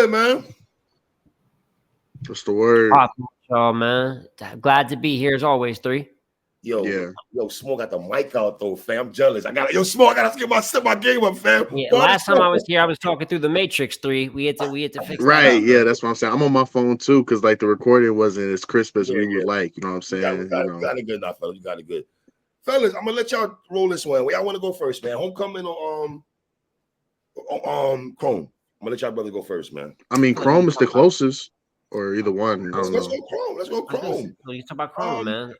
good, man? What's the word? Y'all, man. Glad to be here as always, 3. Yo, Smoke got the mic out though, fam. I'm jealous. Smoke. I gotta get my game up, fam. Yeah, last time I was here, I was talking through the Matrix 3. We had to fix that. Right, yeah, that's what I'm saying. I'm on my phone too, because like the recording wasn't as crisp as we would like. You know what I'm saying? You got it good now, fellas. You got it good. Fellas, I'm gonna let y'all roll this one. Where y'all want to go first, man? Homecoming or Chrome? I'm gonna let y'all brother go first, man. I mean, Chrome is the closest, or either one. Let's go Chrome. Let's go Chrome. You talk about Chrome, man.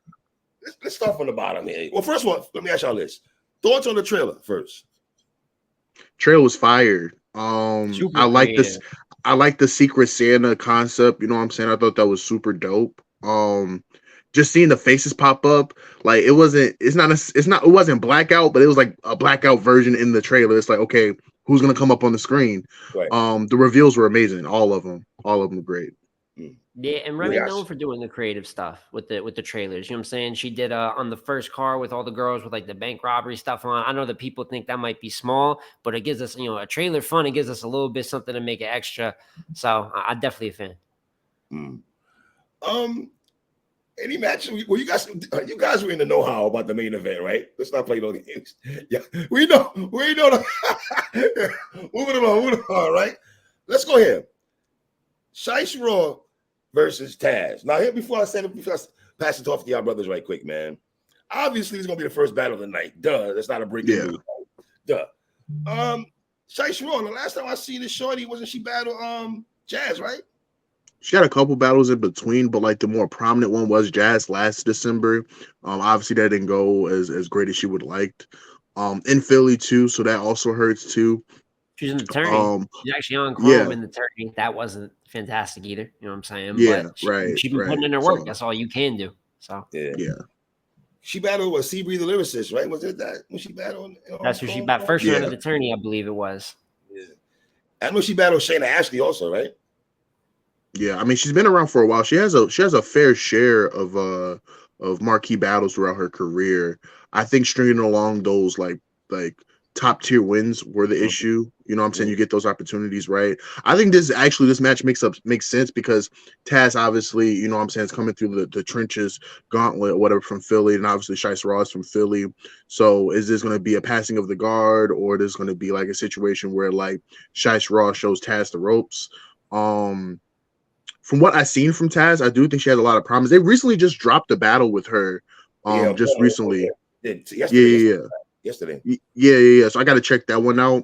Let's start from the bottom here. Well, first one, let me ask y'all this. Thoughts on the trailer first. Trailer was fired. I like this. I like the Secret Santa concept. You know what I'm saying? I thought that was super dope. Just seeing the faces pop up, like it wasn't blackout, but it was like a blackout version in the trailer. It's like, okay, who's gonna come up on the screen? Right. The reveals were amazing. All of them were great. Yeah, and Remy known for doing the creative stuff with the trailers. You know what I'm saying? She did on the first car with all the girls with like the bank robbery stuff on. I know that people think that might be small, but it gives us, a trailer fun. It gives us a little bit something to make it extra. So I'm definitely a fan. Any match? Well, you guys were in the know-how about the main event, right? Let's not play those games. Yeah, we know. Moving on, right? Let's go here. Shice Raw versus Taz. Now, here before I pass it off to y'all brothers right quick, man. Obviously, it's gonna be the first battle of the night. Duh, that's not a breaking news. Duh. Shice Raw. The last time I seen this shorty, wasn't she battle Jazz, right? She had a couple battles in between, but like the more prominent one was Jazz last December. Obviously that didn't go as great as she would have liked. In Philly too, so that also hurts too. She's in the tourney. She's actually on Chrome in the tourney. That wasn't fantastic either. You know what I'm saying? Yeah, but she's been putting in her work. That's all you can do. So yeah. She battled with Sea Breathe the lyricist, right? Was it that when she battled? That's who she battled first round of the tourney, I believe it was. Yeah. I know she battled Shayna Ashley also, right? Yeah, I mean she's been around for a while. She has a fair share of marquee battles throughout her career. I think stringing along those like top tier wins were the issue. You know what I'm saying? You get those opportunities, right? I think this match makes sense because Taz obviously, you know what I'm saying, is coming through the trenches, gauntlet or whatever from Philly, and obviously Shice Raw is from Philly. So is this going to be a passing of the guard, or is going to be like a situation where like Shice Raw shows Taz the ropes? From what I've seen from Taz, I do think she has a lot of promise. They recently just dropped a battle with her. Recently. Yesterday. Yeah. So I got to check that one out.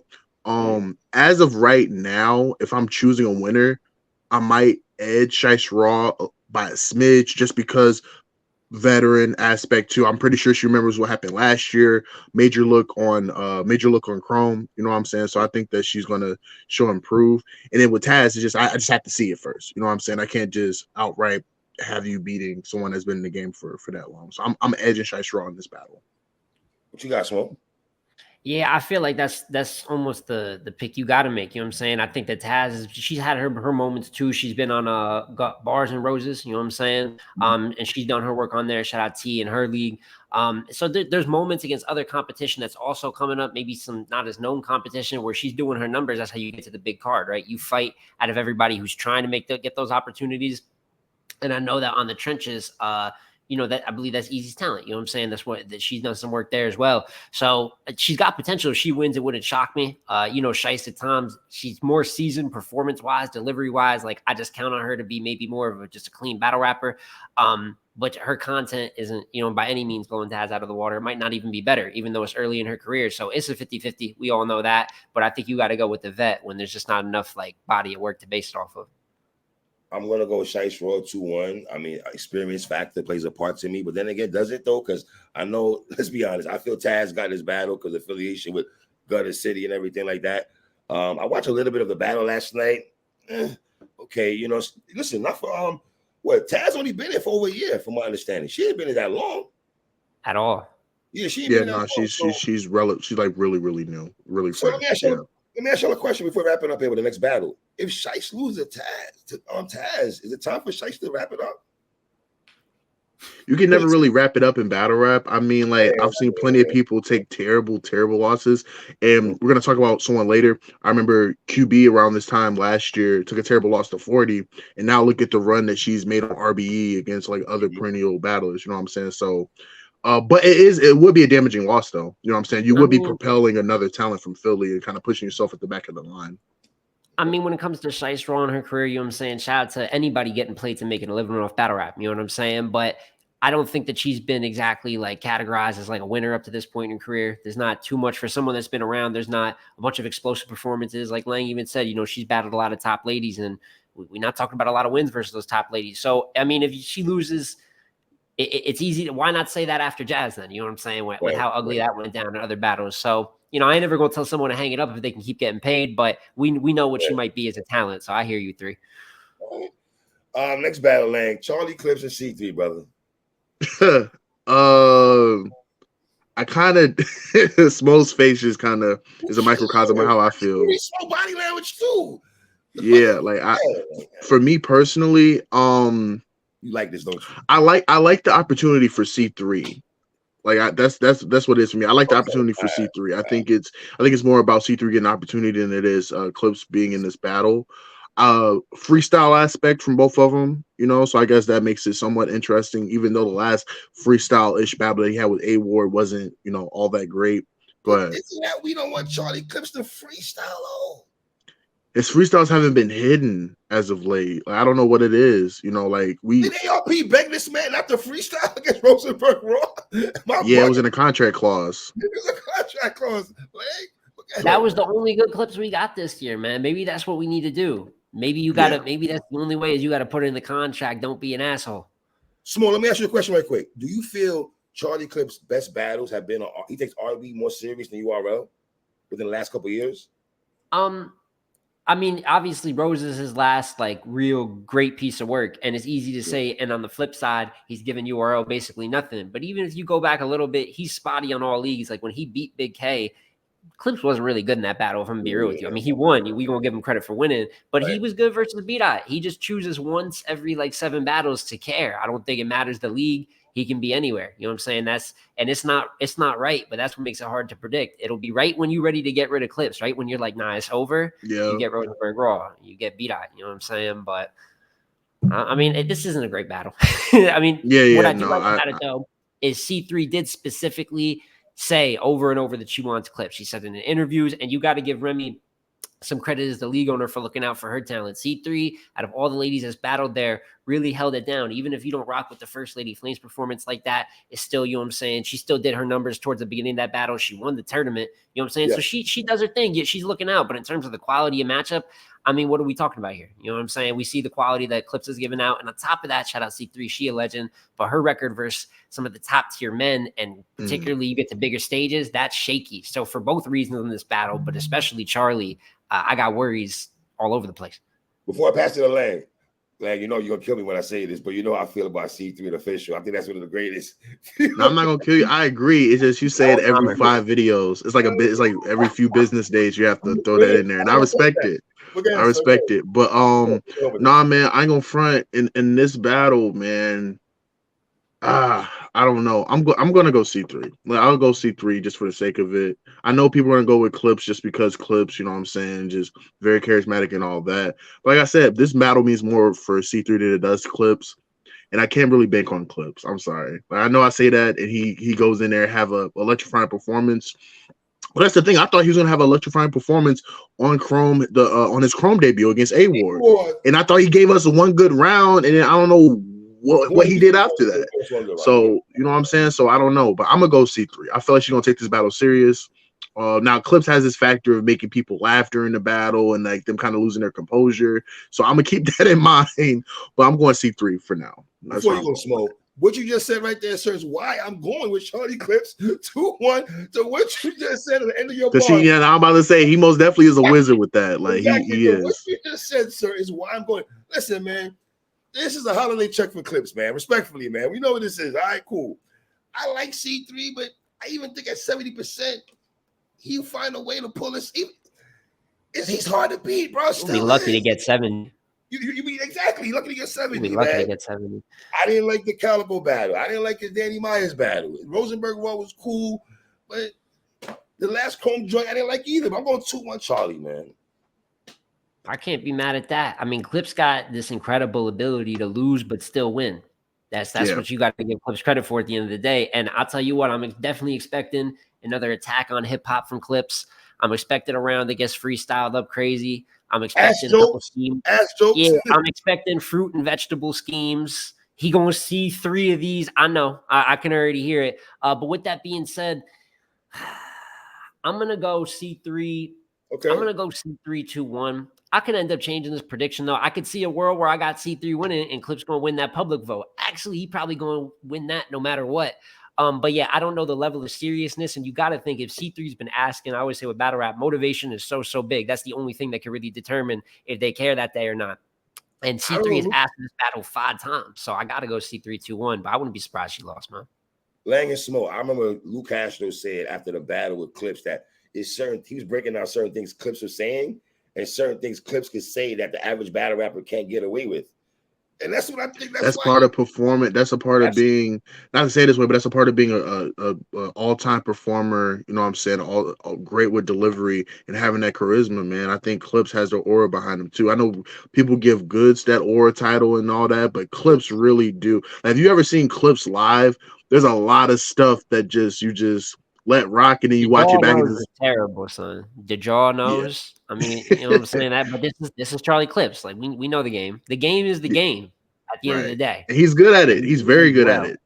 As of right now, if I'm choosing a winner, I might edge Shice Raw by a smidge just because veteran aspect too. I'm pretty sure she remembers what happened last year. Major look on Chrome. You know what I'm saying? So I think that she's gonna show improve. And then with Taz, it's just I just have to see it first. You know what I'm saying? I can't just outright have you beating someone that's been in the game for that long. So I'm edging Shice Raw in this battle. What you got, Smoke? Yeah, I feel like that's almost the pick you got to make. You know what I'm saying? I think that Taz, she's had her moments too. She's been on Bars and Roses. You know what I'm saying? And she's done her work on there. Shout out T and her league. So there's moments against other competition that's also coming up. Maybe some not as known competition where she's doing her numbers. That's how you get to the big card, right? You fight out of everybody who's trying to get those opportunities. And I know that on the trenches, that I believe that's Easy's talent. You know what I'm saying? That she's done some work there as well. So she's got potential. If she wins, it wouldn't shock me. Shice at times, she's more seasoned performance-wise, delivery-wise. Like I just count on her to be maybe more of just a clean battle rapper. But her content isn't, by any means blowing Taz out of the water. It might not even be better, even though it's early in her career. So it's a 50-50. We all know that. But I think you got to go with the vet when there's just not enough like body of work to base it off of. I'm going to go with Shice Raw 2-1. I mean, experience factor plays a part to me. But then again, does it, though? Because I know, let's be honest, I feel Taz got his battle because affiliation with Gutter City and everything like that. I watched a little bit of the battle last night. Okay, listen, not for, Taz only been there for over a year, from my understanding. She ain't been there that long. At all. Yeah, she ain't been there that long. She's like really, really new. Really fresh. Let me ask y'all a question before wrapping up here with the next battle. If Shice loses on Taz, is it time for Shice to wrap it up? You can never really wrap it up in battle rap. I mean, like I've seen plenty of people take terrible losses, and we're gonna talk about someone later. I remember QB around this time last year took a terrible loss to 40, and now look at the run that she's made on RBE against like other perennial battlers. You know what I'm saying? So, but it would be a damaging loss though. You know what I'm saying? You would be propelling another talent from Philly and kind of pushing yourself at the back of the line. I mean, when it comes to Shice Raw in her career, you know what I'm saying? Shout out to anybody getting plates and making a living off battle rap. You know what I'm saying? But I don't think that she's been exactly like categorized as like a winner up to this point in her career. There's not too much for someone that's been around. There's not a bunch of explosive performances. Like Lang even said, you know, she's battled a lot of top ladies, and we're not talking about a lot of wins versus those top ladies. So, I mean, if she loses, it's easy to, why not say that after Jazz then? You know what I'm saying? With how ugly that went down in other battles. So, you know, I ain't never going to tell someone to hang it up if they can keep getting paid, but we know what she might be as a talent. So I hear you, 3. Next battle, Lang. Charlie Clips and C3, brother. I kind of Smo's face just kind of is a microcosm of how I feel. Smo body language too. Yeah, like for me personally, you like this, don't you? I like the opportunity for C3. Like that's what it is for me. I like the opportunity for C3. I think it's more about C3 getting an opportunity than it is Clips being in this battle. Freestyle aspect from both of them, you know, so I guess that makes it somewhat interesting, even though the last freestyle-ish battle that he had with A-Ward wasn't, you know, all that great. Go ahead. Isn't that we don't want Charlie Clips to freestyle? Oh, his freestyles haven't been hidden as of late. Like, I don't know what it is, you know, like did ARP beg this man not to freestyle against Rosenberg Raw? It was in a contract clause. It was a contract clause. That was the only good Clips we got this year, man. Maybe that's what we need to do. Maybe maybe that's the only way is you got to put it in the contract. Don't be an asshole. Small, let me ask you a question right quick. Do you feel Charlie Clips' best battles have been he takes RB more serious than URL within the last couple of years? I mean, obviously Rose is his last like real great piece of work, and it's easy to say. And on the flip side, he's given URL basically nothing. But even if you go back a little bit, he's spotty on all leagues. Like when he beat Big K, Clips wasn't really good in that battle, if I'm gonna be real with you. I mean, he won. We gonna give him credit for winning, but he was good versus B-Dot. He just chooses once every like 7 battles to care. I don't think it matters the league. He can be anywhere. You know what I'm saying? It's not right, but that's what makes it hard to predict. It'll be right when you're ready to get rid of Clips, right? When you're like, nah, it's over. Yeah. You get Rosenberg Raw, you get B-Dot. You know what I'm saying? But I mean, this isn't a great battle. I mean, what I do like about it though is C3 did specifically say over and over that she wants Clips. She said in interviews, and you got to give Remy some credit as the league owner for looking out for her talent. C3, out of all the ladies that's battled there, really held it down. Even if you don't rock with the First Lady Flames performance like that, it's still, you know what I'm saying? She still did her numbers towards the beginning of that battle. She won the tournament. You know what I'm saying? Yeah. So she does her thing. Yeah, she's looking out. But in terms of the quality of matchup, I mean, what are we talking about here? You know what I'm saying? We see the quality that Clips is giving out. And on top of that, shout out C3, she a legend. But her record versus some of the top tier men, and particularly you get to bigger stages, that's shaky. So for both reasons in this battle, but especially Charlie, I got worries all over the place. Before I pass it to Lang, you know you're gonna kill me when I say this, but you know how I feel about C3 and Official. I think that's one of the greatest. No, I'm not gonna kill you. I agree. It's just you say it every 5 videos. It's like it's like every few business days you have to throw that in there, and I respect it. I respect it. But nah, man, I ain't gonna front in this battle, man. I don't know. I'm gonna go C3. I'll go C3 just for the sake of it. I know people are gonna go with Clips just because Clips, you know what I'm saying, just very charismatic and all that. But like I said, this battle means more for C3 than it does Clips, and I can't really bank on Clips. I'm sorry. But I know I say that, and he goes in there have a electrifying performance. Well, that's the thing. I thought he was gonna have an electrifying performance on Chrome, on his Chrome debut against A-Ward, and I thought he gave us one good round, and then I don't know what he did after that. So you know what I'm saying. So I don't know, but I'm gonna go C3. I feel like she's gonna take this battle serious. Now Clips has this factor of making people laugh during the battle and like them kind of losing their composure. So I'm gonna keep that in mind. But I'm going C3 for now. Before you go smoke, what you just said right there, sir, is why I'm going with Charlie Clips 2-1 to what you just said at the end of your bar. I'm about to say he most definitely is a wizard with that. Like exactly. he is. What you just said, sir, is why I'm going. Listen, man. This is a holiday check for Clips, man. Respectfully, man. We know what this is. All right, cool. I like C3, but I even think at 70%, he'll find a way to pull us. He's hard to beat, bro. You'll be lucky to get 7. You mean exactly. He lucky to get 70, Lucky to man. get 70. I didn't like the Calico battle. I didn't like the Danny Myers battle. Rosenberg one was cool, but the last Chrome joint I didn't like either. But I'm going 2-1 Charlie, man. I can't be mad at that. I mean, Clips got this incredible ability to lose but still win. That's what you got to give Clips credit for at the end of the day. And I'll tell you what, I'm definitely expecting another attack on hip hop from Clips. I'm expecting a round that gets freestyled up crazy. I'm expecting a couple schemes. Yeah, I'm expecting fruit and vegetable schemes. He gonna see 3 of these. I know. I can already hear it. But with that being said, I'm gonna go C3. Okay. I'm gonna go C3 2-1. I can end up changing this prediction though. I could see a world where I got C3 winning and Clips gonna win that public vote. Actually, he probably gonna win that no matter what. But yeah, I don't know the level of seriousness, and you got to think if C3's been asking, I always say with battle rap, motivation is so big. That's the only thing that can really determine if they care that day or not. And C3 has asked this battle 5 times, so I got to go C3 2-1. But I wouldn't be surprised she lost, man. Lang and Smoke. I remember Lou Castro said after the battle with Clips that it's certain. He was breaking down certain things Clips were saying, and certain things Clips could say that the average battle rapper can't get away with. And that's what I think. That's part of performance. That's a part of being, not to say it this way, but that's a part of being a all-time performer. You know what I'm saying? All great with delivery and having that charisma, man. I think Clips has the aura behind him too. I know people give Goods that aura title and all that, but Clips really do. Have you ever seen Clips live? There's a lot of stuff that you just let rock and then you watch it back. It's terrible, son. The jaw knows. Yeah. I mean, you know what I'm saying? That, but this is Charlie Clips. Like we know the game. The game is the game at the end of the day. And he's good at it. He's very good at it.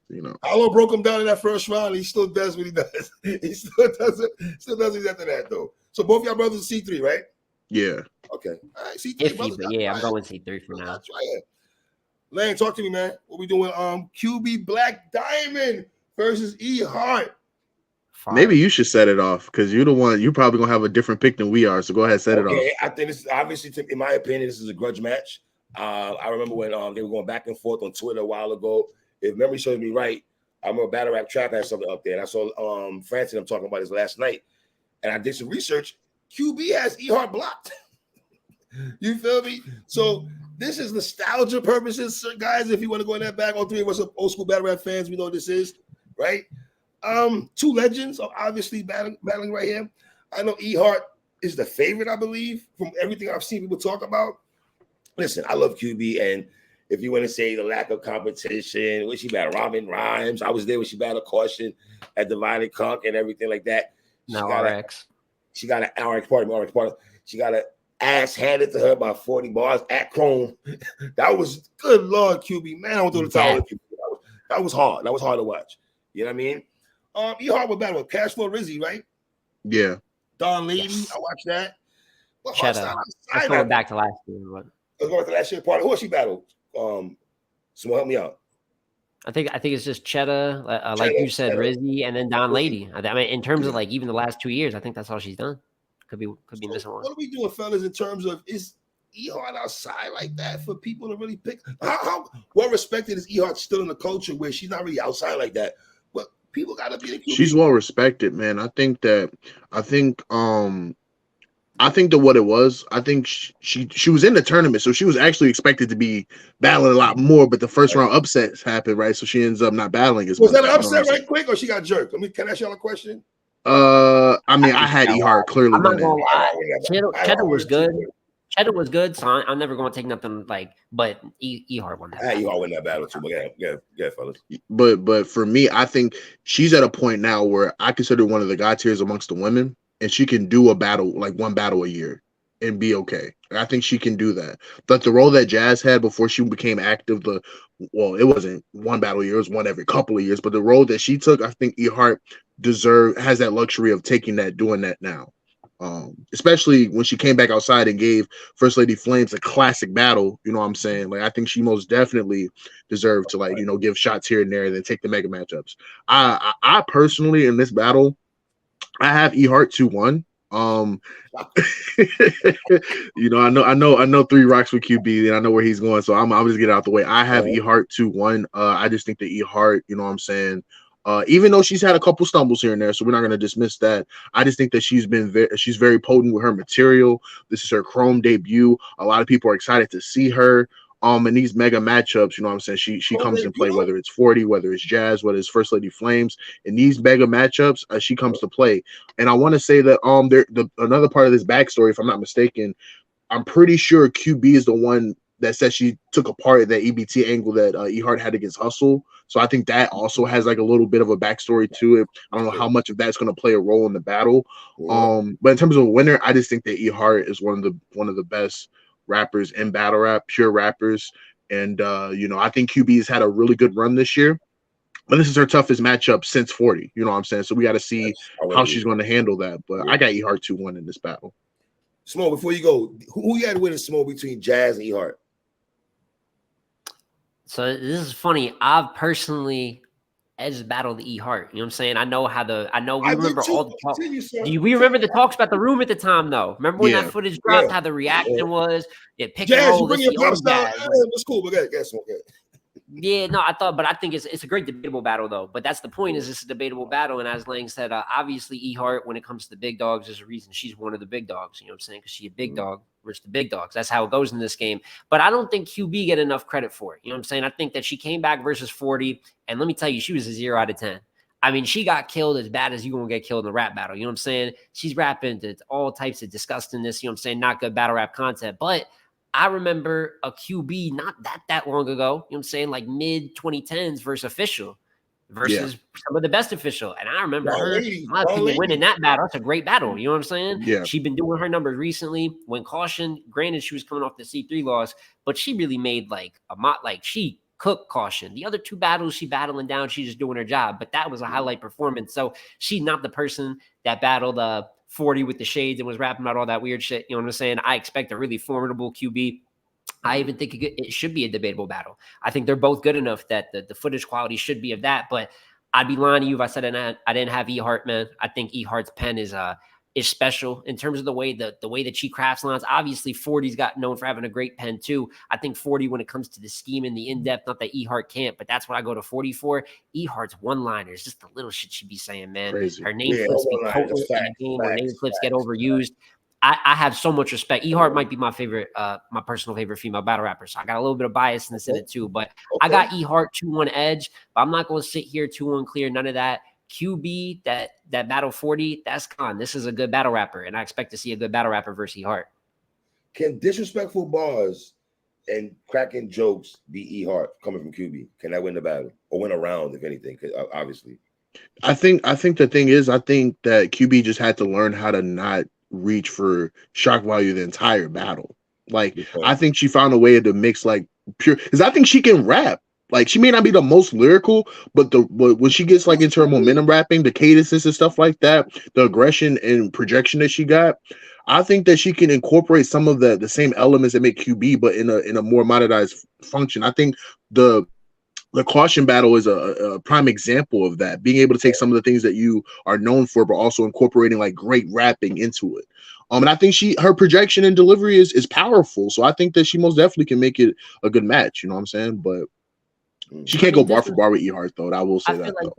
You know, Hollow broke him down in that first round. He still does what he does. He still does it after that though. So both y'all brothers are C3, right? Yeah. Okay. All right. C3. Yeah, I'm going C3 for now. Lang, talk to me, man. What we doing? QB Black Diamond versus E-Hart. Maybe you should set it off because you're the one. You're probably gonna have a different pick than we are. So go ahead, set it off. I think this is obviously, in my opinion, this is a grudge match. I remember when they were going back and forth on Twitter a while ago. If memory serves me right, I remember Battle Rap Trap had something up there, and I saw Francis and I'm talking about this last night, and I did some research. QB has E-Hart blocked. You feel me? So this is nostalgia purposes, guys. If you want to go in that back, all 3 of us are old school Battle Rap fans. We know what this is, right? 2 legends are obviously battling right here. I know E-Hart is the favorite, I believe, from everything I've seen people talk about. Listen, I love QB, and if you want to say the lack of competition, when she battled Robin Rhymes, I was there when she battled Caution at Divide and Conk and everything like that. RX. She got an RX party. She got an ass handed to her by 40 bars at Chrome. That was good Lord, QB. Man, I went through the towel. That was hard. That was hard to watch. You know what I mean? E-Hart was battle with Cash Flow Rizzy, right? Yeah. Don Lady, I watched that. Well, shut up. Let's go back to last year. Let's go back to last year party. Who was she battled? Someone help me out. I think it's just Cheddar, like you said, Rizzy, and then Don Lady. I mean, in terms of like even the last 2 years, I think that's all she's done. Could be missing one. What are we doing, fellas, in terms of is E-Hart outside like that for people to really pick? How well respected is E-Hart still in the culture where she's not really outside like that? But people gotta be the She's well respected, man. I think that what it was, I think she was in the tournament, so she was actually expected to be battling a lot more, but the first round upsets happened, right? So she ends up not battling as much. Was that an upset right quick, or she got jerked? Can I ask y'all a question? I mean, I had E-Hart clearly I'm not gonna lie. Cheddar was good. Cheddar was good, so I'm never going to take nothing like. But E-Hart won that. E-Hart won that battle too. But yeah, fellas. But for me, I think she's at a point now where I consider one of the god tiers amongst the women, and she can do a battle, like one battle a year, and be okay. I think she can do that. But the role that Jazz had before she became active, it wasn't one battle a year, it was one every couple of years. But the role that she took, I think E-Hart has that luxury of doing that now. Especially when she came back outside and gave First Lady Flames a classic battle, you know what I'm saying? Like, I think she most definitely deserved to give shots here and there and then take the mega matchups. I personally, in this battle, I have E-Hart 2-1. I know 3 rocks with QB, and I know where he's going, so I'm just get out the way. I have E-Hart 2-1. I just think that E-Hart, you know what I'm saying? Even though she's had a couple stumbles here and there, so we're not going to dismiss that. I just think that she's very potent with her material. This is her Chrome debut. A lot of people are excited to see her. In these mega matchups, you know what I'm saying? She comes in play, whether it's 40, whether it's Jazz, whether it's First Lady Flames. In these mega matchups, she comes to play. And I want to say that another part of this backstory, if I'm not mistaken, I'm pretty sure QB is the one that said she took apart that EBT angle that E-Hart had against Hustle. So I think that also has like a little bit of a backstory to it. I don't know how much of that's going to play a role in the battle. But in terms of a winner, I just think that E-Hart is one of the best rappers in battle rap, pure rappers. And I think QB has had a really good run this year. But this is her toughest matchup since 40. You know what I'm saying? So we got to see how she's going to handle that. But I got E-Hart 2-1 in this battle. Smo, before you go, who you had to win in Smo between Jazz and E-Hart? So this is funny. I've personally edged battled E-Hart. You know what I'm saying? I know we remember all the talks. We remember the talks about the room at the time, though. Remember when that footage dropped, how the reaction was? It picked Jazz, and roll. you bring your pops down. It's cool, but guess what? Yeah, no, I think it's a great debatable battle though. But that's the point, is it's a debatable battle. And as Lang said, obviously E-Hart, when it comes to the big dogs, there's a reason she's one of the big dogs. You know what I'm saying? Because she's a big dog versus the big dogs. That's how it goes in this game. But I don't think QB get enough credit for it. You know what I'm saying? I think that she came back versus 40, and let me tell you, she was a 0 out of 10. I mean, she got killed as bad as you're going to get killed in a rap battle. You know what I'm saying? She's rapping to all types of disgustingness. You know what I'm saying? Not good battle rap content. But I remember a QB not that long ago, you know what I'm saying, like mid 2010s versus Official versus some of the best Official. And I remember my opinion, winning that battle. That's a great battle. You know what I'm saying? Yeah. She's been doing her numbers recently. When Caution, granted, she was coming off the C3 loss, but she really made she cooked Caution. The other two battles, she battling down. She's just doing her job. But that was a highlight performance. So she's not the person that battled 40 with the shades and was rapping about all that weird shit. You know what I'm saying? I expect a really formidable QB. I even think it should be a debatable battle. I think they're both good enough that the footage quality should be of that. But I'd be lying to you if I said I didn't have E-Hart, man. I think E-Hart's pen is special in terms of the way that she crafts lines. Obviously, 40's got known for having a great pen too. I think 40, when it comes to the scheme and the in-depth, not that E-Hart can't, but that's what I go to 40 for. E-Hart's one-liners, just the little shit she be saying, man. Crazy. Her name flips be potent in the game. Her name flips get overused. I have so much respect. E-Hart might be my favorite, my personal favorite female battle rapper. So I got a little bit of biasness in it too. But I got E-Hart 2-1 edge. But I'm not going to sit here 2-1 clear. None of that. QB, that battle 40, that's gone. This is a good battle rapper, and I expect to see a good battle rapper versus E-Hart. Can disrespectful bars and cracking jokes be E-Hart coming from QB? Can that win the battle or win a round, if anything? Obviously, I think the thing is, I think that QB just had to learn how to not reach for shock value the entire battle. Like, I think she found a way to mix like pure, because I think she can rap. Like, she may not be the most lyrical, but when she gets like into her momentum rapping, the cadences and stuff like that, the aggression and projection that she got, I think that she can incorporate some of the same elements that make QB, but in a more modernized function. I think the Caution battle is a prime example of that, being able to take some of the things that you are known for, but also incorporating like great rapping into it. And I think her projection and delivery is powerful. So I think that she most definitely can make it a good match. You know what I'm saying? But she can't go bar for bar with E-Hart, though. I will say that. Like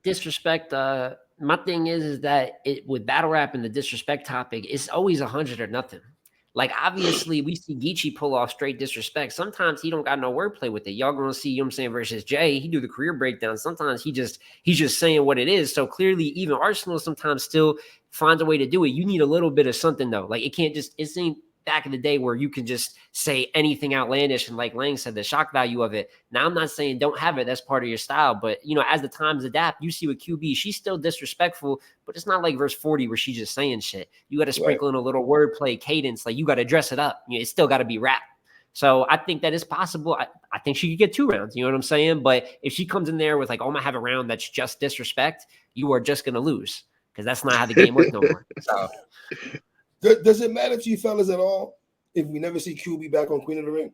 disrespect. My thing is that with battle rap and the disrespect topic, it's always 100 or nothing. Like, obviously, we see Geechee pull off straight disrespect. Sometimes he don't got no wordplay with it. Y'all gonna see, you know what I'm saying, versus Jay. He do the career breakdown. Sometimes he's just saying what it is. So clearly, even Arsenal sometimes still finds a way to do it. You need a little bit of something, though. Like, it seemed back in the day where you can just say anything outlandish, and like Lang said, the shock value of it. Now, I'm not saying don't have it, that's part of your style, but as the times adapt, you see with QB, she's still disrespectful, but it's not like verse 40 where she's just saying shit. You got to sprinkle in a little wordplay cadence, like you got to dress it up. It's still got to be rap. So I think that is possible. I think she could get 2 rounds, you know what I'm saying? But if she comes in there with like, oh, I'm gonna have a round that's just disrespect, you are just gonna lose, because that's not how the game works no more. So does it matter to you fellas at all if we never see QB back on Queen of the Ring?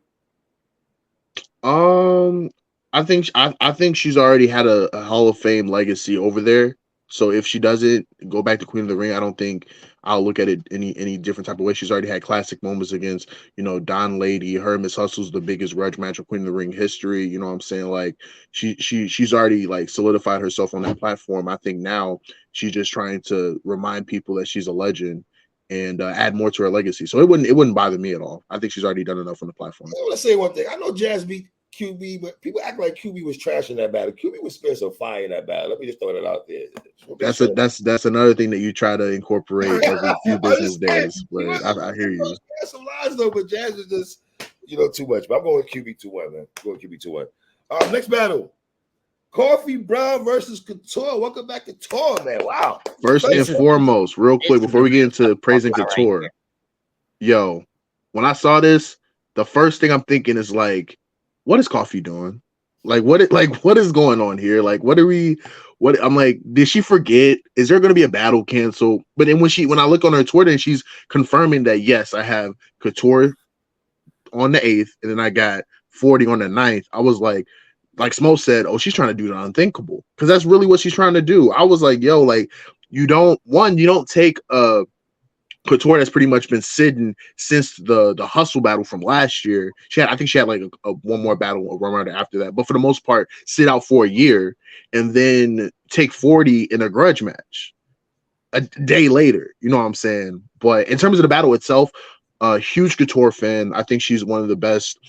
I think she's already had a Hall of Fame legacy over there. So if she doesn't go back to Queen of the Ring, I don't think I'll look at it any different type of way. She's already had classic moments against, Don Lady. Her Miss Hustle's the biggest grudge match of Queen of the Ring history. You know what I'm saying? Like, she's already like solidified herself on that platform. I think now she's just trying to remind people that she's a legend. and add more to her legacy. So it wouldn't bother me at all. I think she's already done enough on the platform. I want to say one thing. I know Jazz beat QB, but people act like QB was trash in that battle. QB was spitting some fire in that battle. Let me just throw that out there. That's another thing that you try to incorporate every few business days. But I hear you. Some lies though, but Jazz is just too much. But I'm going QB 2-1, man. I'm going QB 2-1. Next battle. Coffee Brown versus Couture. Welcome back to Couture, man. Wow. First and foremost, real quick, before we get into praising Couture, yo, when I saw this, the first thing I'm thinking is like, what is Coffee doing? What is going on here? Like, I'm like, did she forget? Is there going to be a battle canceled? But then when I look on her Twitter and she's confirming that, yes, I have Couture on the 8th, and then I got 40 on the 9th. I was like Smo said, oh, she's trying to do the unthinkable, because that's really what she's trying to do. I was like, yo, like, you don't take Couture that's pretty much been sitting since the hustle battle from last year. I think she had like a one more battle around after that, but for the most part, sit out for a year and then take 40 in a grudge match a day later. You know what I'm saying? But in terms of the battle itself, a huge Couture fan. I think she's one of the best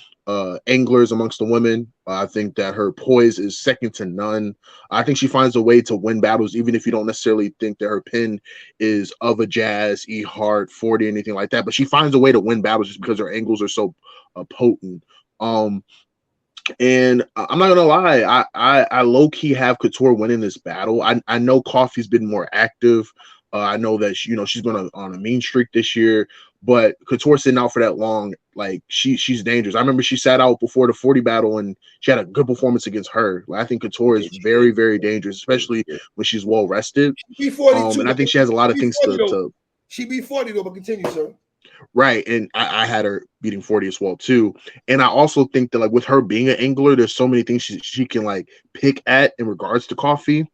anglers amongst the women. I think that her poise is second to none. I think she finds a way to win battles, even if you don't necessarily think that her pin is of a Jazz, E-Hart, 40, anything like that. But she finds a way to win battles just because her angles are so potent. And I'm not gonna lie, I low key have Couture winning this battle. I know Coffee's been more active. I know that she's going on a mean streak this year, but Couture sitting out for that long, like she's dangerous. I remember she sat out before the 40 battle and she had a good performance against her. I think Couture is very, very dangerous, especially when she's well rested. And I think she has a lot of things to. She beat 40 though, but continue, sir. Right, and I had her beating 40 as well too. And I also think that with her being an angler, there's so many things she can pick at in regards to Coffee.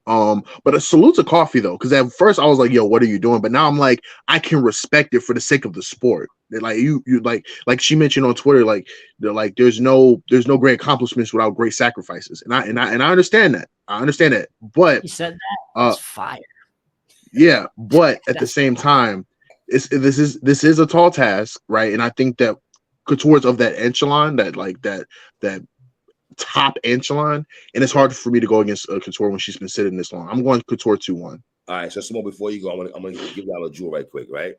But a salute to Coffee though, because at first I was like, yo, what are you doing? But now I'm like, I can respect it for the sake of the sport. You like she mentioned on Twitter, there's no great accomplishments without great sacrifices. And I understand that. But he said that fire. Yeah, but at the same time, this is a tall task, right? And I think that Couture's of that echelon, that top echelon, and it's hard for me to go against Couture when she's been sitting this long. I'm going Couture 2-1. All right, so Smo, before you go, I'm gonna give y'all a jewel right quick, right?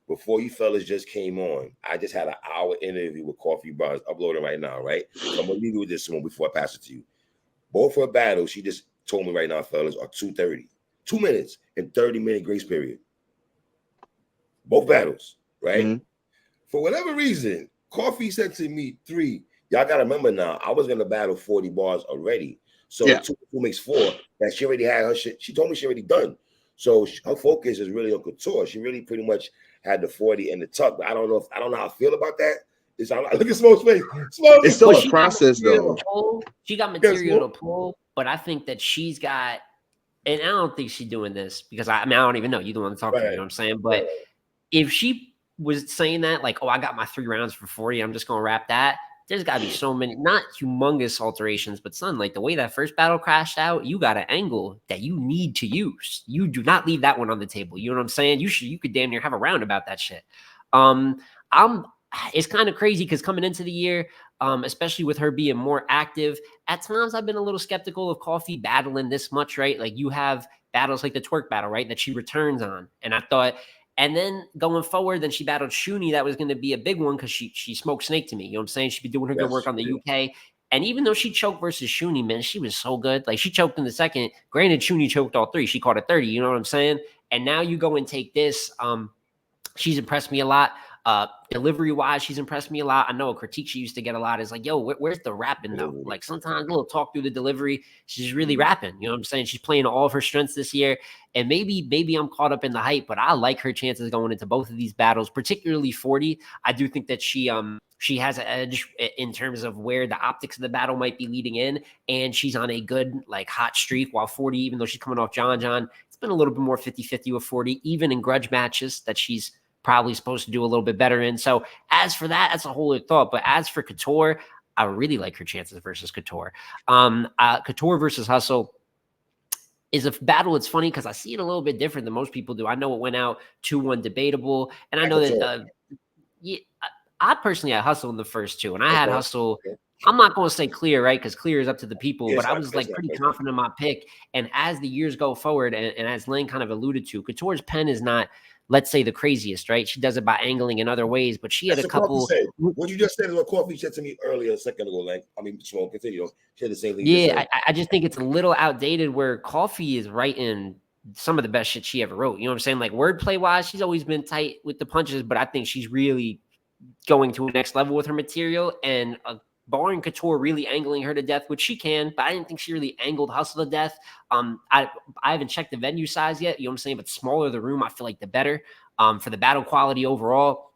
Before you fellas just came on, I just had an hour interview with Coffee Brown, uploading right now, right? So I'm gonna leave you with this one before I pass it to you. Both her battles, she just told me right now, fellas, are 2:30, 2 minutes and 30-minute grace period. Both battles, right? Mm-hmm. For whatever reason, Coffee said to me 3. Y'all got to remember now, I was going to battle 40 bars already. So 2 makes 4. That she already had her shit. She told me she already done. So her focus is really on Couture. She really pretty much had the 40 and the tuck. But I don't know how I feel about that. Look at Smoke's face. It's still a process, though. She got material to pull, but I think that she's got, and I don't think she's doing this because I don't even know. You don't want to talk to me, you know what I'm saying? But if she was saying that, like, oh, I got my 3 rounds for 40, I'm just going to wrap that. There's got to be so many, not humongous alterations, but son, like the way that first battle crashed out, you got an angle that you need to use. You do not leave that one on the table. You know what I'm saying? You could damn near have a round about that shit. It's kind of crazy because coming into the year, especially with her being more active, at times I've been a little skeptical of Coffee battling this much, right? Like you have battles like the twerk battle, right? That she returns on. And I thought, and then going forward, then she battled Shuni. That was going to be a big one because she smoked Snake to me. You know what I'm saying? She'd be doing her good work on the UK. And even though she choked versus Shuni, man, she was so good. Like she choked in the second. Granted, Shuni choked all 3. She caught a 30. You know what I'm saying? And now you go and take this. She's impressed me a lot. Delivery wise, she's impressed me a lot. I know a critique she used to get a lot is like, yo, where's the rapping though? Like sometimes a little talk through the delivery. She's really rapping. You know what I'm saying? She's playing all of her strengths this year. And maybe I'm caught up in the hype, but I like her chances going into both of these battles, particularly 40. I do think that she has an edge in terms of where the optics of the battle might be leading in. And she's on a good, like hot streak, while 40, even though she's coming off John, it's been a little bit more 50-50 with 40, even in grudge matches that she's probably supposed to do a little bit better in. So as for that, that's a whole other thought. But as for Couture, I really like her chances versus Couture. Couture versus Hustle. is a battle. It's funny because I see it a little bit different than most people do. I know it went out 2-1 debatable, and I know that yeah, I personally had Hustle in the first two, and I had Hustle. I'm not going to say clear, right? Because clear is up to the people, but I was like pretty confident in my pick. And as the years go forward, and as Lang kind of alluded to, Couture's pen is not, let's say, the craziest, right? She does it by angling in other ways, but she had a couple. What you just said is what Coffee said to me earlier a second ago. Like, I mean, Smoke, continue. She had the same thing. Yeah, I just think it's a little outdated where Coffee is writing some of the best shit she ever wrote. You know what I'm saying? Like wordplay wise, she's always been tight with the punches, but I think she's really going to a next level with her material. And barring Couture really angling her to death, which she can, but I didn't think she really angled Hustle to death. I haven't checked the venue size yet, you know what I'm saying? But smaller the room, I feel like the better. For the battle quality overall,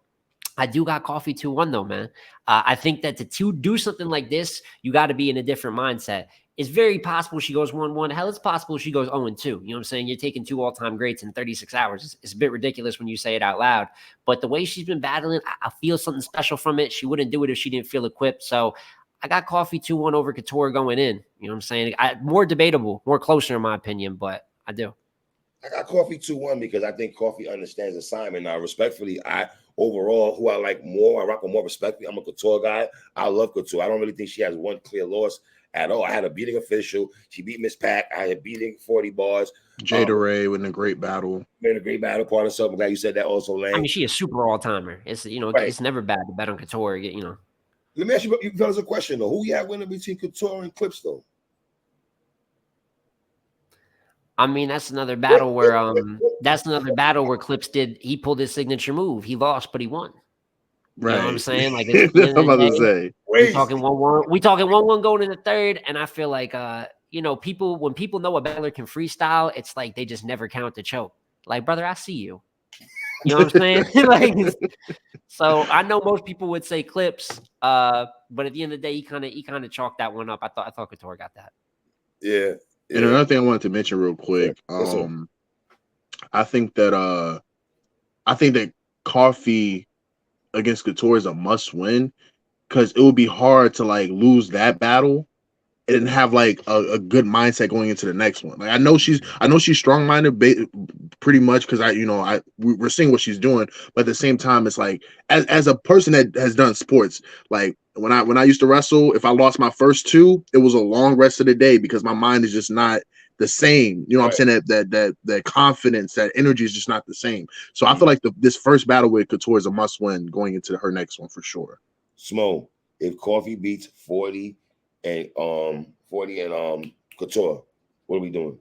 I do got Coffee 2-1 though, man. I think that to do something like this, you got to be in a different mindset. It's very possible she goes 1-1. Hell, it's possible she goes 0-2. You know what I'm saying? You're taking 2 all-time greats in 36 hours. It's a bit ridiculous when you say it out loud. But the way she's been battling, I feel something special from it. She wouldn't do it if she didn't feel equipped. So I got Coffee 2-1 over Couture going in. You know what I'm saying? More debatable, more closer in my opinion, but I do. I got Coffee 2-1 because I think Coffee understands assignment. Now, respectfully, overall, who I like more, I rock with more respectfully. I'm a Couture guy. I love Couture. I don't really think she has one clear loss at all. I had a beating official. She beat Miss Pac. I had beating 40 bars. Jada Ray winning a great battle. Made a great battle part of something. I'm glad you said that also, Lang. I mean, she is super all-timer. It's, you know, It's never bad to bet on Couture, you know. Let me ask you fellas a question, though. Who you have winning between Couture and Clips, though? I mean, that's another battle where Clips he pulled his signature move. He lost, but he won. Right. You know what I'm saying? Like I'm about to say. We talking 1-1. We talking 1-1 going in the third, and I feel like you know, when people know a battler can freestyle, it's like they just never count the choke. Like, brother, I see you. You know what I'm saying? Like, so I know most people would say Clips, but at the end of the day, he kind of chalked that one up. I thought Couture got that. Yeah. And another thing I wanted to mention real quick, I think that Coffee against Couture is a must win because it would be hard to like lose that battle and have like a good mindset going into the next one. Like I know she's strong-minded pretty much because we're seeing what she's doing, but at the same time, it's like as a person that has done sports, like when I used to wrestle, if I lost my first 2, it was a long rest of the day because my mind is just not the same. You know what I'm saying? That confidence, that energy is just not the same. So I feel like this first battle with Couture is a must win going into her next one for sure. Smo, if Coffee beats 40 and Couture, what are we doing?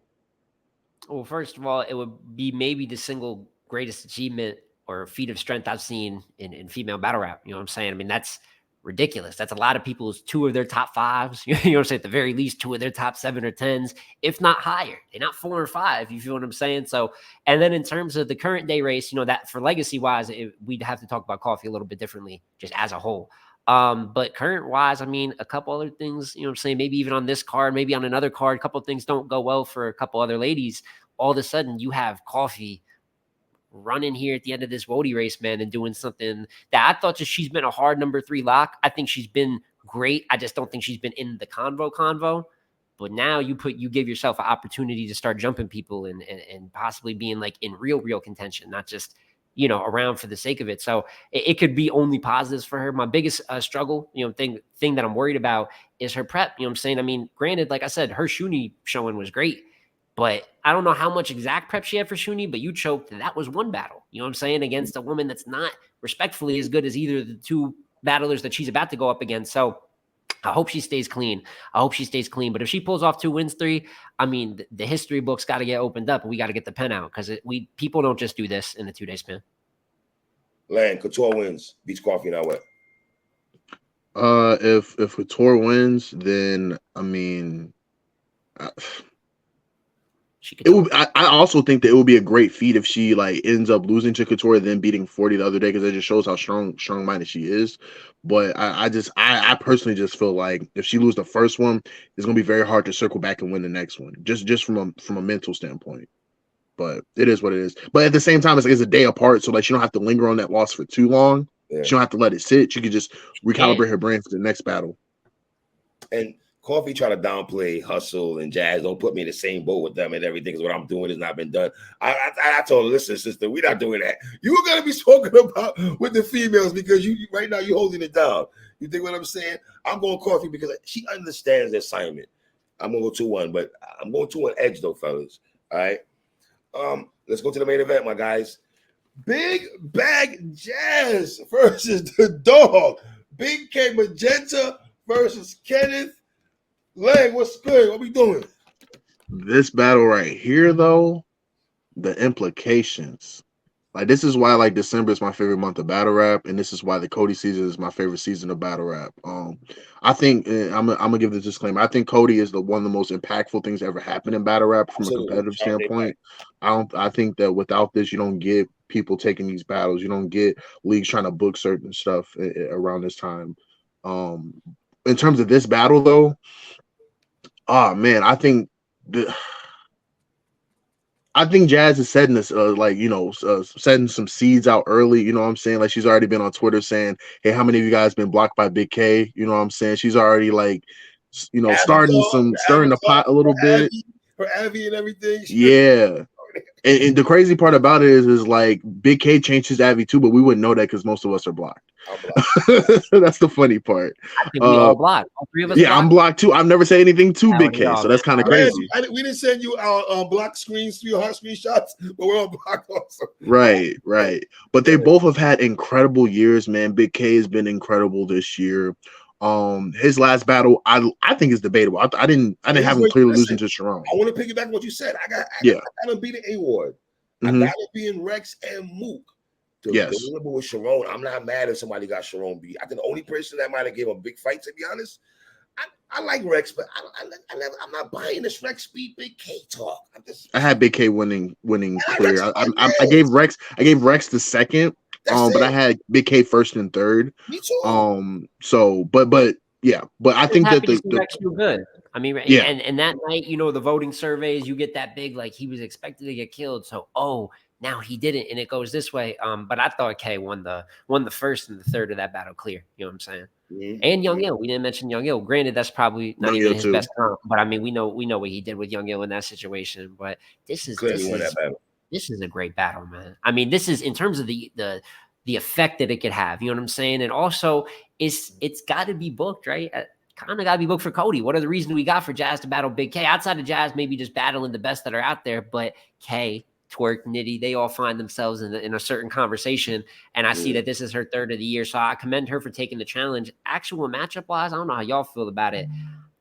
Well, first of all, it would be maybe the single greatest achievement or feat of strength I've seen in female battle rap. You know what I'm saying? I mean, that's ridiculous. That's a lot of people's 2 of their top 5s. You know what I'm saying? At the very least, 2 of their top 7 or 10s, if not higher. They're not 4 or 5. You feel what I'm saying? So, and then in terms of the current day race, you know, that for legacy wise, we'd have to talk about Coffee a little bit differently, just as a whole. But current wise, I mean, a couple other things, you know what I'm saying? Maybe even on this card, maybe on another card, a couple of things don't go well for a couple other ladies. All of a sudden, you have Coffee running here at the end of this Wody race, man, and doing something that I thought she's been a hard number 3 lock. I think she's been great. I just don't think she's been in the convo. But now you give yourself an opportunity to start jumping people and possibly being like in real contention, not just, you know, around for the sake of it. So it could be only positives for her. My biggest struggle, you know, thing that I'm worried about is her prep. You know what I'm saying? I mean, granted, like I said, her Shuni showing was great, but I don't know how much exact prep she had for Shuni, but you choked. That was one battle, you know what I'm saying, against a woman that's not respectfully as good as either of the 2 battlers that she's about to go up against. So I hope she stays clean. But if she pulls off 2 wins, 3, I mean, the history books got to get opened up and we got to get the pen out because people don't just do this in a 2-day span. Lang, Couture wins, beats Coffee, now what? If Couture wins, then I mean, it would. I also think that it would be a great feat if she like ends up losing to Couture and then beating 40 the other day because it just shows how strong-minded she is. But I personally just feel like if she loses the first one, it's gonna be very hard to circle back and win the next one. Just from a mental standpoint. But it is what it is. But at the same time, it's a day apart, so like she don't have to linger on that loss for too long. Yeah. She don't have to let it sit. She could just recalibrate her brain for the next battle. And Coffee try to downplay Hustle and Jazz. Don't put me in the same boat with them and everything, because what I'm doing has not been done. I told her, listen, sister, we're not doing that. You got to be spoken about with the females, because you right now you're holding it down. You think what I'm saying? I'm going Coffee because she understands the assignment. I'm going to go 2-1, but I'm going 2-1 edge though, fellas. All right. Let's go to the main event, my guys. Big Bag Jazz versus the Dog. Big K Magenta versus Kenneth Lang. What's good? What we doing? This battle right here, though, the implications. Like, this is why like December is my favorite month of battle rap, and this is why the Cody season is my favorite season of battle rap. I think I'm gonna give this disclaimer. I think Cody is one of the most impactful things that ever happened in battle rap from a competitive standpoint. I think that without this, you don't get people taking these battles. You don't get leagues trying to book certain stuff around this time. In terms of this battle, though, oh man, I think Jazz is setting this, setting some seeds out early. You know what I'm saying? Like, she's already been on Twitter saying, "Hey, how many of you guys been blocked by Big K?" You know what I'm saying? She's already like, stirring the pot a little bit. For Abby and everything. Yeah. And the crazy part about it is like Big K changed his Abby too, but we wouldn't know that because most of us are blocked. I'm blocked. That's the funny part. I think we all blocked. All three of us. Yeah, blocked. I'm blocked too. I've never said anything to Big K, so that's kind of crazy. We didn't send you our block E-Hart screenshots, but we're all blocked also. Right. But they both have had incredible years, man. Big K has been incredible this year. His last battle, I think is debatable. I didn't have him clearly losing to Sharon. I want to piggyback on what you said. I got to beat the A-Ward. I got to be in Rex and Mook. Yes. With Sharon, I'm not mad if somebody got Sharon beat. I think the only person that might have gave a big fight, to be honest, I like Rex, but I'm not buying this Rex beat Big K talk. I had Big K winning clear. I gave Rex the second. But I had Big K first and third. Me too. So, but I think that the Rex feel good. I mean, yeah. And that night, the voting surveys, you get that big, like, he was expected to get killed. So, now he didn't, and it goes this way. But I thought K won the first and the third of that battle clear. You know what I'm saying? Mm-hmm. And Young Ill, we didn't mention Young Ill. Granted, that's probably not even his best comp, but I mean, we know what he did with Young Ill in that situation. But this is a great battle, man. I mean, this is in terms of the effect that it could have. You know what I'm saying? And also, it's got to be booked, right? Kind of got to be booked for Cody. What are the reasons we got for Jazz to battle Big K? Outside of Jazz, maybe just battling the best that are out there, but K, Twerk, Nitty, they all find themselves in a certain conversation. And I see that this is her third of the year. So I commend her for taking the challenge. Actual matchup wise, I don't know how y'all feel about it.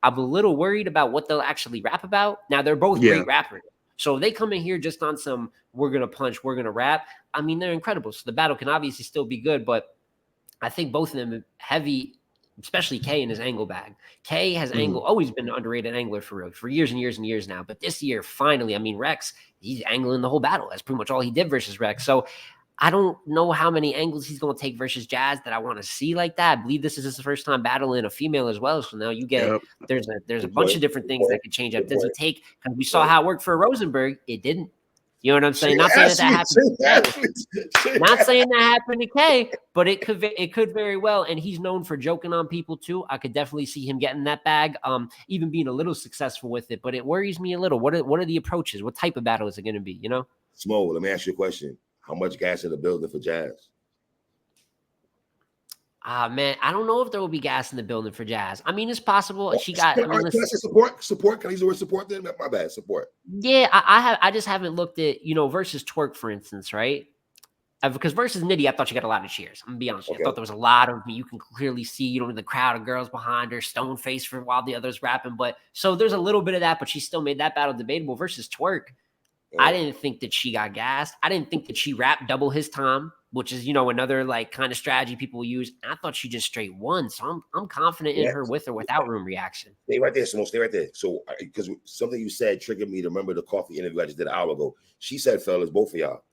I'm a little worried about what they'll actually rap about. Now, they're both great rappers. So if they come in here just on some, we're going to punch, we're going to rap, I mean, they're incredible. So the battle can obviously still be good, but I think both of them heavy, especially K in his angle bag. K has always been an underrated angler for years and years and years now. But this year, finally, I mean, Rex, he's angling the whole battle. That's pretty much all he did versus Rex. So I don't know how many angles he's going to take versus Jazz that I want to see like that. I believe this is his first time battling a female as well. So now you get there's a bunch of different things that could change up. Does it take? Because we saw how it worked for Rosenberg. It didn't. You know what I'm saying? Not saying that happened. Not saying that happened to K, but it could very well. And he's known for joking on people too. I could definitely see him getting that bag, even being a little successful with it. But it worries me a little. What are the approaches? What type of battle is it going to be? Smo, let me ask you a question. How much gas in the building for Jazz? Man, I don't know if there will be gas in the building for Jazz. I mean, it's possible. She got. Can I say support? Support? Can I use the word support then? My bad. Support. Yeah, I just haven't looked at versus Twerk, for instance, right? Because versus Nitty, I thought she got a lot of cheers. I'm gonna be honest with you. I thought there was a lot of you can clearly see, the crowd of girls behind her, stone face for while the others rapping. But so there's a little bit of that, but she still made that battle debatable. Versus Twerk, I didn't think that she got gassed. I didn't think that she rapped double his time, which is, another like kind of strategy people will use. I thought she just straight won. So I'm confident in her with or without room reaction. Stay right there, Simone. Stay right there. So, because something you said triggered me to remember the coffee interview I just did an hour ago. She said, fellas, both of y'all,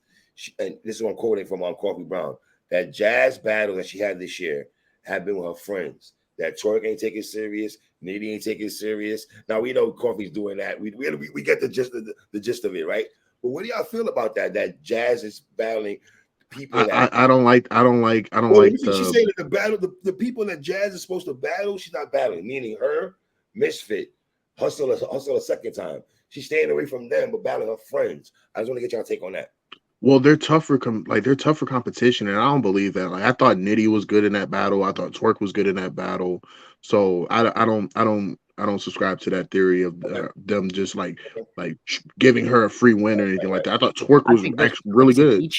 and this is what I'm quoting from Coffee Brown, that Jazz battle that she had this year had been with her friends. That Twerk ain't taking serious, Nitty ain't taking serious. Now we know Coffee's doing that. We get the gist of it, right? But what do y'all feel about that? That Jazz is battling people. I don't like. She's saying that the battle, the people that Jazz is supposed to battle, she's not battling. Meaning her, Misfit, hustle a second time. She's staying away from them, but battling her friends. I just want to get y'all take on that. Well, they're tougher. They're tougher competition, and I don't believe that. Like, I thought Nitty was good in that battle. I thought Twerk was good in that battle. So I don't subscribe to that theory of them just like giving her a free win or anything like that. I thought Twerk was actually really good.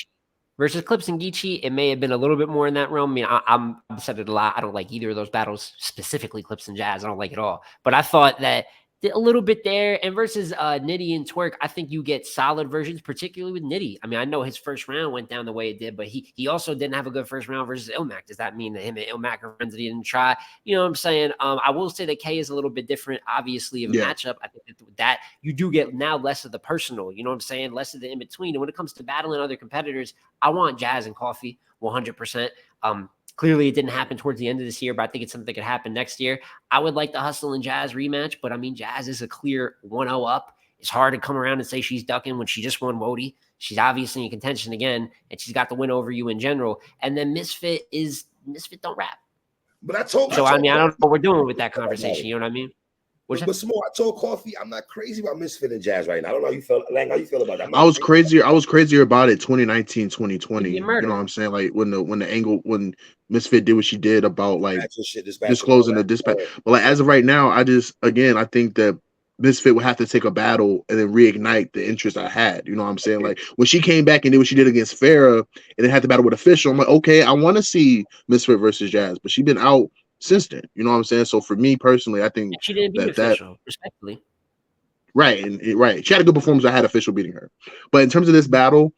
Versus Clips and Geechee, it may have been a little bit more in that realm. I mean, I've said it a lot. I don't like either of those battles, specifically Clips and Jazz. I don't like it all. But I thought that a little bit there. And versus Nitty and Twerk, I think you get solid versions, particularly with Nitty. I mean, I know his first round went down the way it did, but he also didn't have a good first round versus Ilmac. Does that mean that him and Ilmac are friends that he didn't try? You know what I'm saying? I will say that K is a little bit different, obviously, of a matchup. I think that you do get now less of the personal, you know what I'm saying? Less of the in-between. And when it comes to battling other competitors, I want Jazz and Coffee 100%. Clearly, it didn't happen towards the end of this year, but I think it's something that could happen next year. I would like the Hustle and Jazz rematch, but I mean, Jazz is a clear 1-0 up. It's hard to come around and say she's ducking when she just won Wody. She's obviously in contention again, and she's got the win over you in general. And then Misfit don't rap. But I told I mean, I don't know what we're doing with that conversation. You know what I mean? But S'more, I told Coffee I'm not crazy about Misfit and Jazz right now. I don't know how you feel. Lang, how you feel about that? I was crazier about it 2019, 2020. You know what I'm saying? Like when Misfit did what she did about like disclosing the dispatch. But like as of right now, I think that Misfit would have to take a battle and then reignite the interest I had. You know what I'm saying? Like when she came back and did what she did against Farrah and then had to battle with Official, I'm like, okay, I want to see Misfit versus Jazz, but she's been out since then. You know what I'm saying? So for me personally, I think she didn't beat Official, respectfully. Right, and right. She had a good performance. I had Official beating her. But in terms of this battle,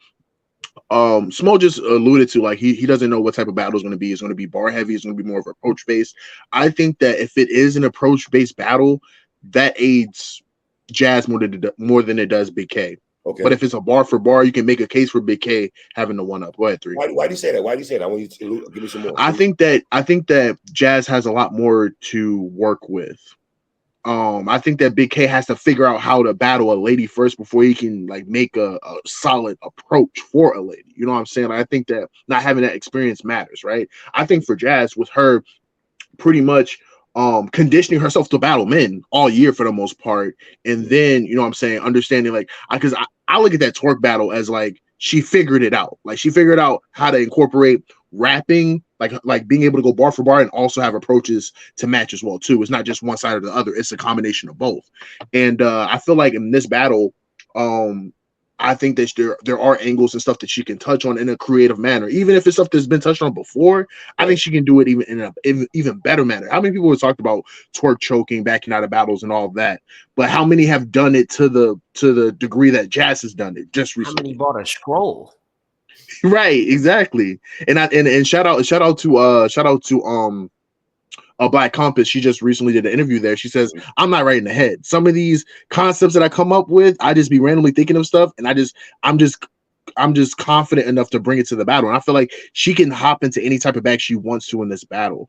Smo just alluded to like he doesn't know what type of battle is going to be. It's going to be bar heavy. It's going to be more of approach based. I think that if it is an approach based battle, that aids Jazz more than it does Big K. Okay. But if it's a bar for bar, you can make a case for Big K having the 1-up. Go ahead, 3. Why do you say that? Why do you say that? I want you to give me some more. I think that Jazz has a lot more to work with. I think that Big K has to figure out how to battle a lady first before he can like make a solid approach for a lady. You know what I'm saying? Like, I think that not having that experience matters, right? I think for Jazz, with her pretty much conditioning herself to battle men all year for the most part, and then, you know what I'm saying, understanding like, because I look at that Twerk battle as like she figured it out. Like she figured out how to incorporate rapping, like being able to go bar for bar and also have approaches to match as well too. It's not just one side or the other. It's a combination of both. And I feel like in this battle, I think that there are angles and stuff that she can touch on in a creative manner, even if it's stuff that's been touched on before. I think she can do it even in an even better manner. How many people have talked about Twerk choking, backing out of battles, and all that? But how many have done it to the degree that Jazz has done it just recently? How many bought a scroll? Right, exactly. And shout out to Black Compass. She just recently did an interview there. She says, I'm not right in the head. Some of these concepts that I come up with, I just be randomly thinking of stuff, and I'm just confident enough to bring it to the battle. And I feel like she can hop into any type of bag she wants to in this battle.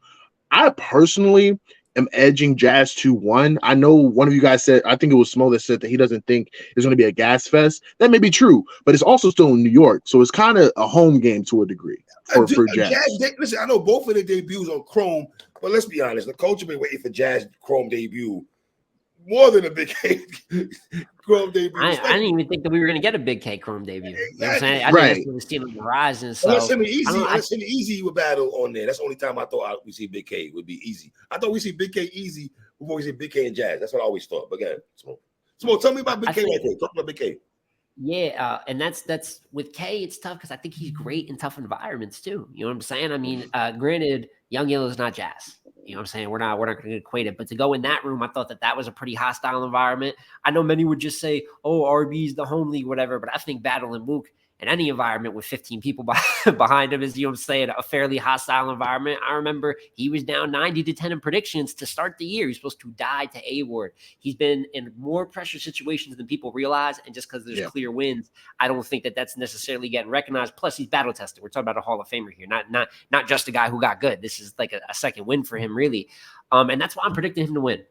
I personally am edging Jazz 2-1. I know one of you guys said, I think it was Smo that said that he doesn't think it's going to be a gas fest. That may be true, but it's also still in New York, so it's kind of a home game to a degree for Jazz. Listen, I know both of their debuts on Chrome, but let's be honest, the culture been waiting for Jazz Chrome debut more than a Big K Chrome debut. I didn't even think that we were going to get a Big K Chrome debut. Exactly. You know what I'm saying? I think that's what was stealing the horizon. So unless him and Easy would battle on there. That's the only time I thought we see Big K would be Easy. I thought we see Big K Easy before we see Big K and Jazz. That's what I always thought. But again, Smo, tell me about Big K right there. Talk about Big K. Yeah, and that's with K, it's tough because I think he's great in tough environments too. You know what I'm saying? I mean, granted, Young Yellow is not Jazz. You know what I'm saying? We're not going to equate it, but to go in that room, I thought that was a pretty hostile environment. I know many would just say, "Oh, RB's the home league, whatever," but I think battling Mook in any environment with 15 people behind him is, you know what I'm saying, a fairly hostile environment. I remember he was down 90-10 in predictions to start the year. He's supposed to die to A-Ward. He's been in more pressure situations than people realize, and just because there's clear wins, I don't think that that's necessarily getting recognized. Plus, he's battle tested. We're talking about a Hall of Famer here, not just a guy who got good. This is like a second win for him, really. And that's why I'm predicting him to win.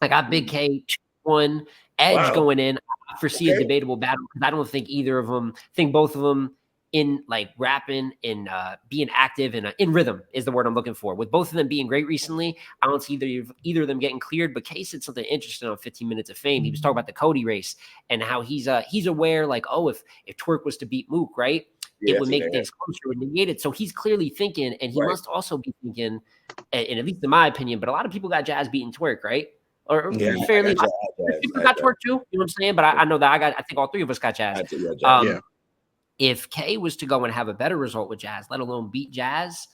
I got Big K 2-1, Edge going in. I foresee a debatable battle because I don't think either of them, I think both of them in like rapping and being active and in rhythm is the word I'm looking for. With both of them being great recently, I don't see either of them getting cleared. But K said something interesting on 15 Minutes of Fame. He was talking about the Cody race and how he's aware, like, oh, if Twerk was to beat Mook, right, it would make things closer, would negate it. So he's clearly thinking, and he must also be thinking, and at least in my opinion, but a lot of people got Jazz beating Twerk, right? Or fairly, people got Twerk too. You know what I'm saying? But I know that I think all three of us got Jazz. If K was to go and have a better result with Jazz, let alone beat Jazz,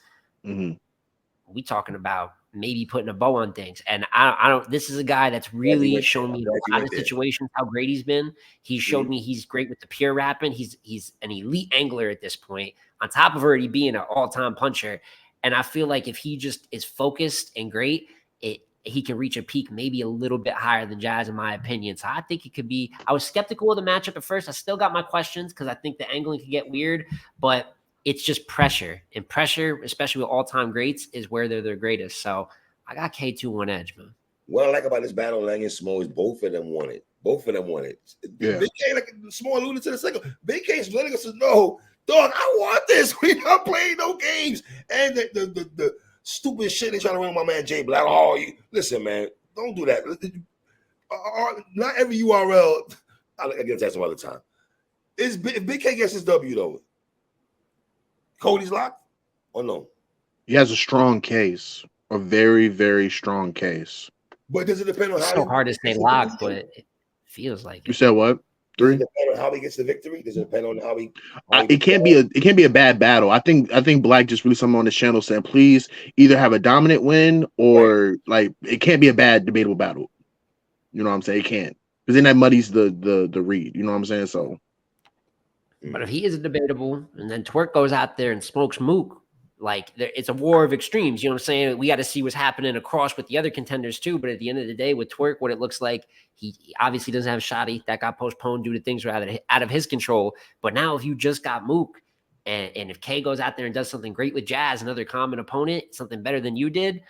we talking about maybe putting a bow on things. And I don't. This is a guy that's really shown me in a lot of situations how great he's been. He showed me he's great with the pure rapping. He's an elite angler at this point. On top of already being an all-time puncher, and I feel like if he just is focused and great, he can reach a peak maybe a little bit higher than Jazz, in my opinion. So I think it could be – I was skeptical of the matchup at first. I still got my questions because I think the angling could get weird, but it's just pressure. And pressure, especially with all-time greats, is where they're their greatest. So I got K2 on edge, man. What I like about this battle, Lang and Smo, is both of them won it. Yeah. Big K, like Smo alluded to the second, Big K's letting us know, dog, I want this. We not playing no games. And the stupid shit they trying to run with my man Jay Black. Oh, you listen, man, don't do that. Not every URL. I get that some other time. If Big K gets his W though, Cody's locked or no? He has a strong case, a very, very strong case. But does it depend on how? It's so hard to say locked, but it feels like it. You said what? Does it depend on how he gets the victory? Does it depend on how he? It can't be a bad battle. I think Black just released something on this channel saying, please either have a dominant win or like it can't be a bad debatable battle. You know what I'm saying? It can't, because then that muddies the read. You know what I'm saying? So, but if he is a debatable, and then Twerk goes out there and smokes Mook, like it's a war of extremes. You know what I'm saying? We got to see what's happening across with the other contenders too. But at the end of the day, with Twerk, what it looks like, he obviously doesn't have Shotty. That got postponed due to things out of his control. But now if you just got Mook, and if K goes out there and does something great with Jazz, another common opponent, something better than you did,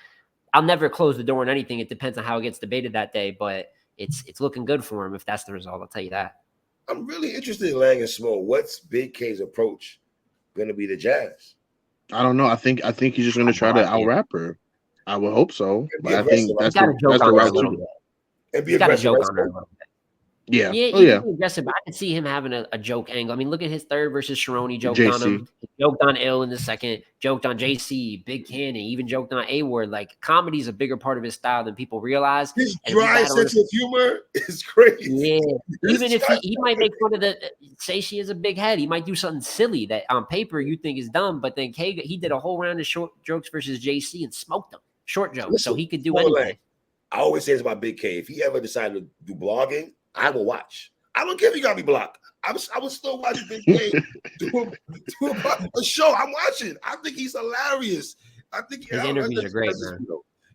I'll never close the door on anything. It depends on how it gets debated that day. But it's looking good for him if that's the result. I'll tell you that. I'm really interested in Lang and Smo. What's Big K's approach going to be to Jazz? I don't know. I think he's just going to try to out-rap her. I would hope so. But I think that's the route to go. And be aggressive. Yeah. Aggressive. I can see him having a joke angle. I mean, look at his third versus Sharoni. Joked on him. Joked on Ill in the second. Joked on JC, Big Cannon. Even joked on A-Ward. Like, comedy is a bigger part of his style than people realize. His dry sense of humor is crazy. Yeah. Even if he might make fun of say she has a big head. He might do something silly that on paper you think is dumb, but then he did a whole round of short jokes versus JC and smoked them. Short jokes. Listen, so he could do anything. I always say this about Big K. If he ever decided to do blogging, I will watch. I don't care if you got me blocked. I would still watch Big K do a show. I'm watching. I think he's hilarious. I think his interviews are great, man.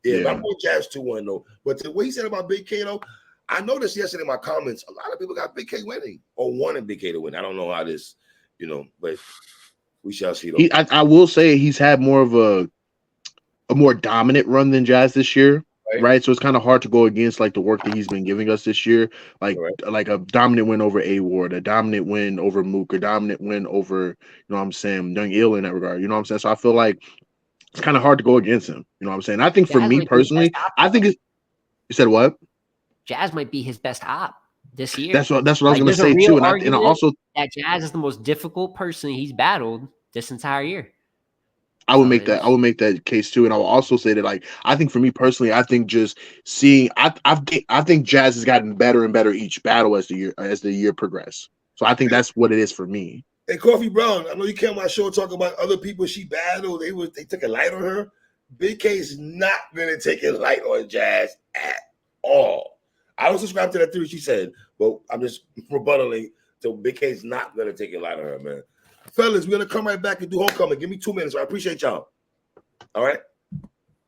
Yeah, I'm going Jazz 2-1 though. But the way he said about Big K though, I noticed yesterday in my comments, a lot of people got Big K winning or wanted Big K to win. I don't know how this, but we shall see though. I will say he's had more of a more dominant run than Jazz this year. Right, so it's kind of hard to go against like the work that he's been giving us this year, like a dominant win over A-Ward, a dominant win over Mook, a dominant win over, you know what I'm saying, Young Ill in that regard. You know what I'm saying? So I feel like it's kind of hard to go against him. You know what I'm saying? I think for me personally, I think you said what? Jazz might be his best op this year. That's what I was going to say too, and I also that Jazz is the most difficult person he's battled this entire year. I would make that case too, and I will also say that, like, I think for me personally, I think just seeing, I think Jazz has gotten better and better each battle as the year progressed. So I think that's what it is for me. Hey, Coffee Brown, I know you came on my show talking about other people she battled. They took a light on her. Big K is not gonna take a light on Jazz at all. I don't subscribe to that theory she said, but I'm just rebuttaling. So Big K is not gonna take a light on her, man. Fellas, we're going to come right back and do homecoming. Give me 2 minutes. I appreciate y'all. All right?